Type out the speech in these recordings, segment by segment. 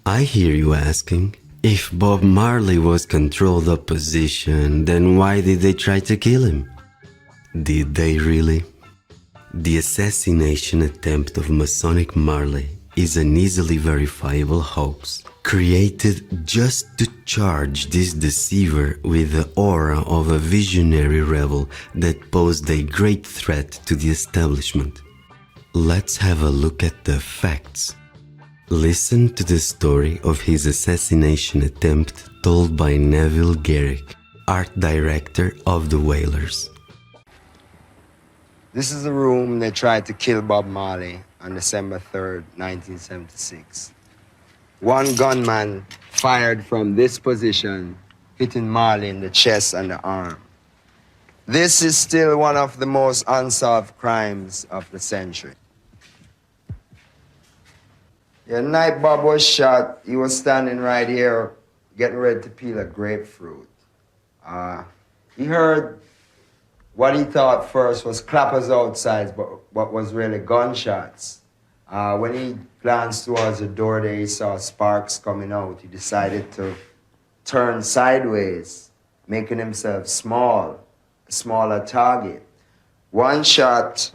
I hear you asking, if Bob Marley was controlled opposition, then why did they try to kill him? Did they really? The assassination attempt of Masonic Marley is an easily verifiable hoax, created just to charge this deceiver with the aura of a visionary rebel that posed a great threat to the establishment. Let's have a look at the facts. Listen to the story of his assassination attempt told by Neville Garrick, art director of the Wailers. This is the room they tried to kill Bob Marley on December 3rd, 1976. One gunman fired from this position, hitting Marley in the chest and the arm. This is still one of the most unsolved crimes of the century. The night Bob was shot, he was standing right here getting ready to peel a grapefruit. He heard what he thought first was clappers outside, but what was really gunshots. When he glanced towards the door there, he saw sparks coming out. He decided to turn sideways, making himself small, a smaller target. One shot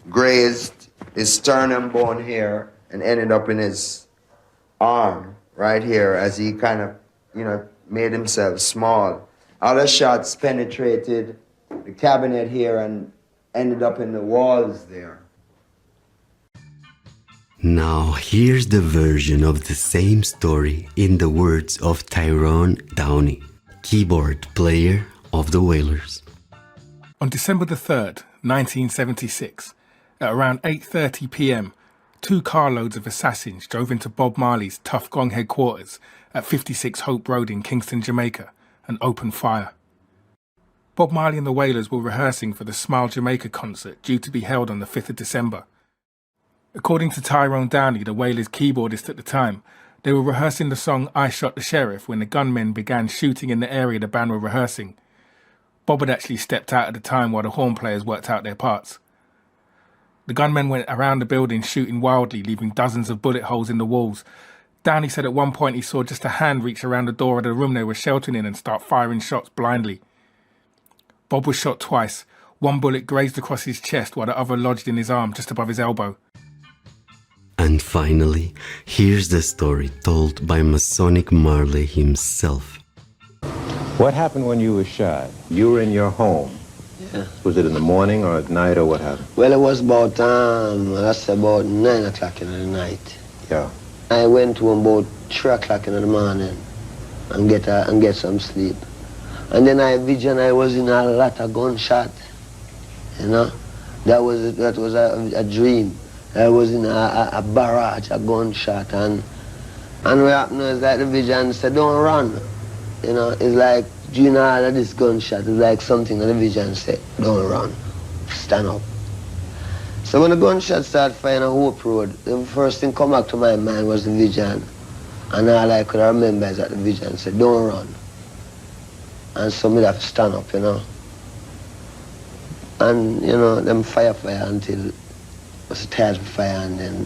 grazed his sternum bone here and ended up in his arm right here as he kind of, made himself small. Other shots penetrated the cabinet here and ended up in the walls there. Now here's the version of the same story in the words of Tyrone Downey, keyboard player of the Wailers. On December the 3rd, 1976, at around 8:30 p.m, 2 carloads of assassins drove into Bob Marley's Tough Gong headquarters at 56 Hope Road in Kingston, Jamaica, and opened fire. Bob Marley and the Wailers were rehearsing for the Smile Jamaica concert due to be held on the 5th of December. According to Tyrone Downey, the Wailers' keyboardist at the time, they were rehearsing the song I Shot the Sheriff when the gunmen began shooting in the area the band were rehearsing. Bob had actually stepped out at the time while the horn players worked out their parts. The gunmen went around the building shooting wildly, leaving dozens of bullet holes in the walls. Downey said at one point he saw just a hand reach around the door of the room they were sheltering in and start firing shots blindly. Bob was shot twice. One bullet grazed across his chest while the other lodged in his arm just above his elbow. And finally, here's the story told by Masonic Marley himself. What happened when you were shot? You were in your home. Yeah. Was it in the morning or at night or what happened? Well, it was about, that's about 9 o'clock in the night. Yeah. I went home about 3 o'clock in the morning and get some sleep. And then I was in a lot of gunshot, That was a dream. I was in a barrage, a gunshot, and what happened is that the vision said, don't run. It's like, all of this gunshot is like something that the vision said, don't run, stand up. So when the gunshot started firing on Hope Road, the first thing come back to my mind was the vision. And all I could remember is that the vision said, don't run. And so me have to stand up, And, them fire until it was tired of fire, and then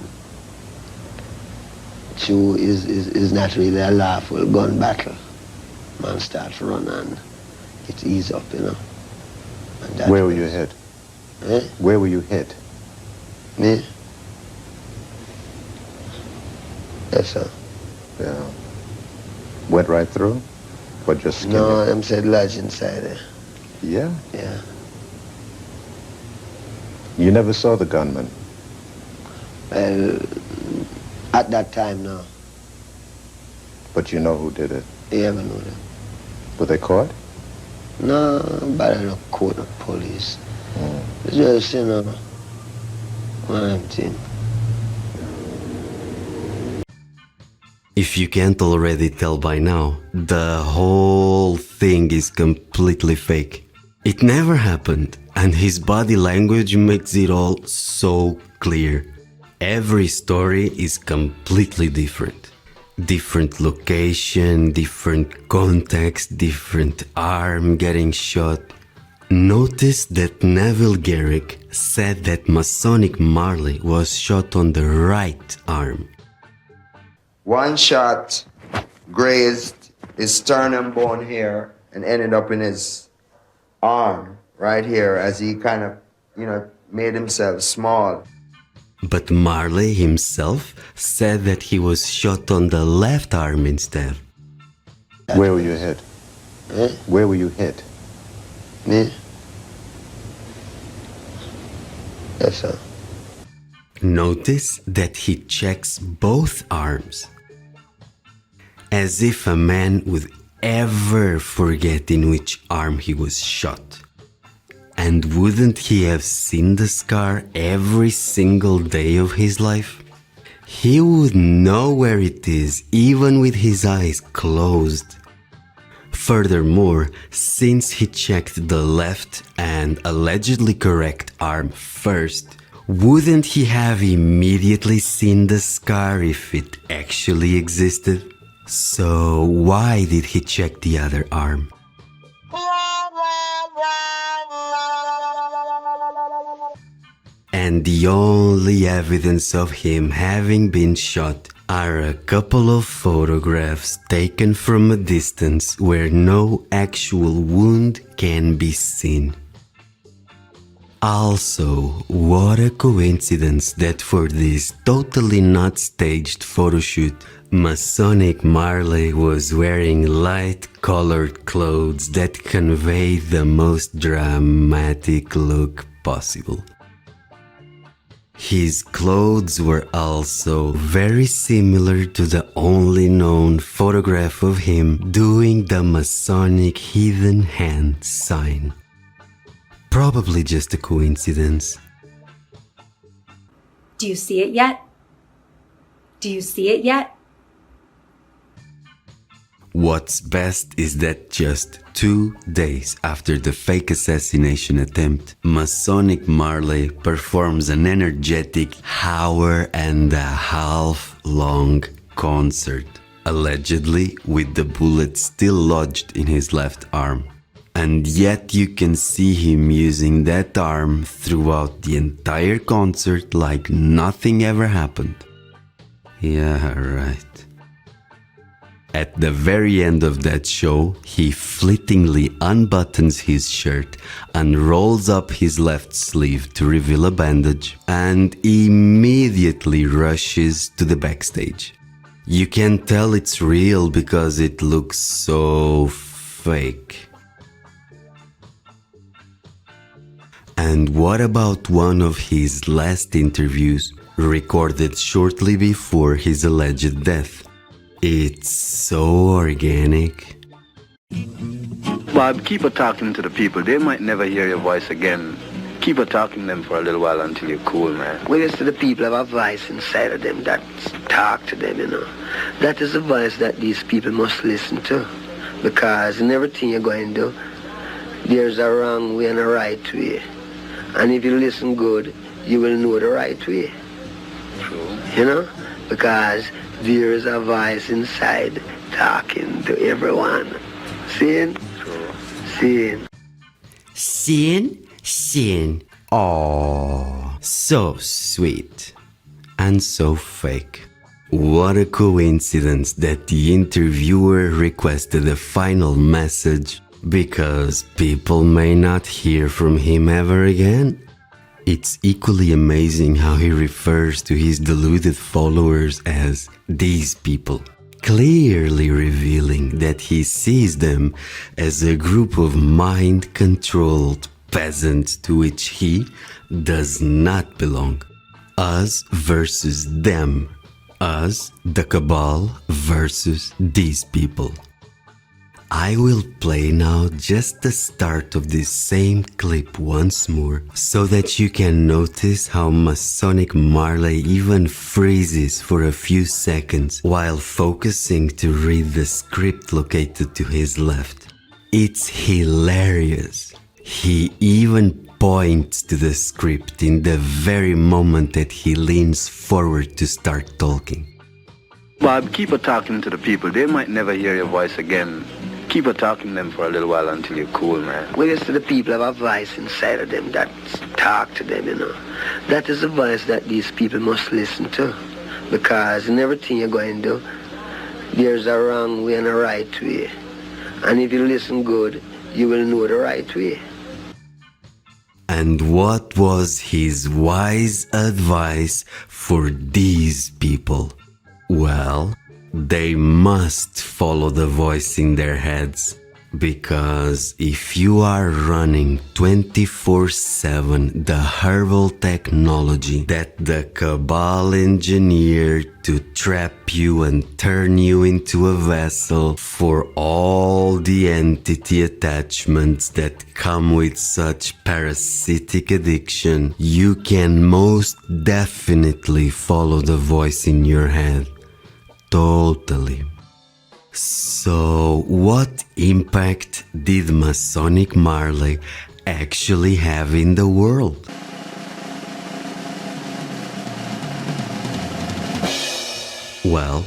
two is not really a lawful gun battle. Man start to run and it ease up, And where were you hit? Eh? Where were you hit? Me? Yes, sir. Yeah. Went right through? Or just skinned No, it? them said lodge inside there. Yeah? Yeah. You never saw the gunman? Well, at that time, no. But you know who did it? You ever know them? Were they caught? No, but I don't call the police. It's just, one thing. If you can't already tell by now, the whole thing is completely fake. It never happened, and his body language makes it all so clear. Every story is completely different. Different location, different context, different arm getting shot. Notice that Neville Garrick said that Masonic Marley was shot on the right arm. One shot grazed his sternum bone here and ended up in his arm right here as he kind of, made himself small. But Marley himself said that he was shot on the left arm instead. Where were you hit? Eh? Where were you hit? Me? Yes, sir. Notice that he checks both arms. As if a man would ever forget in which arm he was shot. And wouldn't he have seen the scar every single day of his life? He would know where it is even with his eyes closed. Furthermore, since he checked the left and allegedly correct arm first, wouldn't he have immediately seen the scar if it actually existed? So why did he check the other arm? And the only evidence of him having been shot are a couple of photographs taken from a distance where no actual wound can be seen. Also, what a coincidence that for this totally not staged photoshoot, Masonic Marley was wearing light-colored clothes that convey the most dramatic look possible. His clothes were also very similar to the only known photograph of him doing the Masonic hidden hand sign. Probably just a coincidence. Do you see it yet? Do you see it yet? What's best is that just 2 days after the fake assassination attempt, Masonic Marley performs an energetic hour-and-a-half long concert, allegedly with the bullet still lodged in his left arm. And yet you can see him using that arm throughout the entire concert like nothing ever happened. Yeah, right. At the very end of that show, he fleetingly unbuttons his shirt, unrolls up his left sleeve to reveal a bandage, and immediately rushes to the backstage. You can tell it's real because it looks so fake. And what about one of his last interviews, recorded shortly before his alleged death? It's so organic. Bob, keep talking to the people. They might never hear your voice again. Keep talking to them for a little while until you're cool, man. Well, yes, the people have a voice inside of them that talk to them, That is a voice that these people must listen to. Because in everything you're going to do, there's a wrong way and a right way. And if you listen good, you will know the right way. True. Because there is a voice inside talking to everyone. Seeing? True. Seeing. Sin. Oh, so sweet. And so fake. What a coincidence that the interviewer requested a final message because people may not hear from him ever again. It's equally amazing how he refers to his deluded followers as these people, clearly revealing that he sees them as a group of mind-controlled peasants to which he does not belong. Us versus them. Us, the cabal, versus these people. I will play now just the start of this same clip once more so that you can notice how Masonic Marley even freezes for a few seconds while focusing to read the script located to his left. It's hilarious. He even points to the script in the very moment that he leans forward to start talking. Bob, keep talking to the people. They might never hear your voice again. Keep talking to them for a little while until you're cool, man. Well, yes, the people have a voice inside of them that talk to them, That is a voice that these people must listen to. Because in everything you're going to do, there's a wrong way and a right way. And if you listen good, you will know the right way. And what was his wise advice for these people? Well, they must follow the voice in their heads. Because if you are running 24/7 the herbal technology that the cabal engineered to trap you and turn you into a vessel for all the entity attachments that come with such parasitic addiction, you can most definitely follow the voice in your head. Totally. So, what impact did Masonic Marley actually have in the world? Well,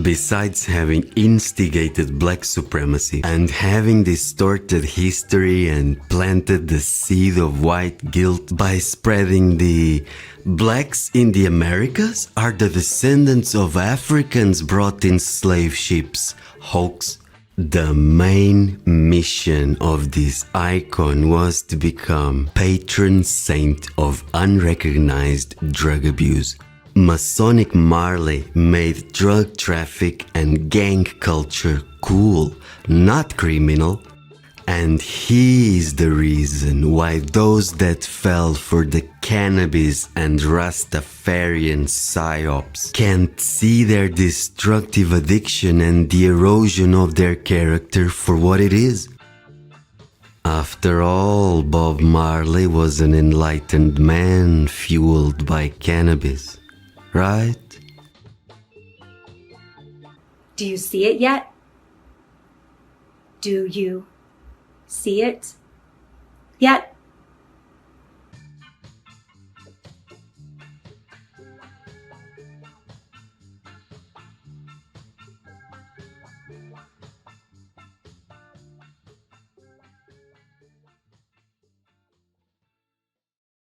besides having instigated black supremacy and having distorted history and planted the seed of white guilt by spreading the blacks in the Americas are the descendants of Africans brought in slave ships hoax, the main mission of this icon was to become patron saint of unrecognized drug abuse. Masonic Marley made drug traffic and gang culture cool, not criminal. And he is the reason why those that fell for the cannabis and Rastafarian Psyops can't see their destructive addiction and the erosion of their character for what it is. After all, Bob Marley was an enlightened man fueled by cannabis, right? Do you see it yet? Do you see it yet?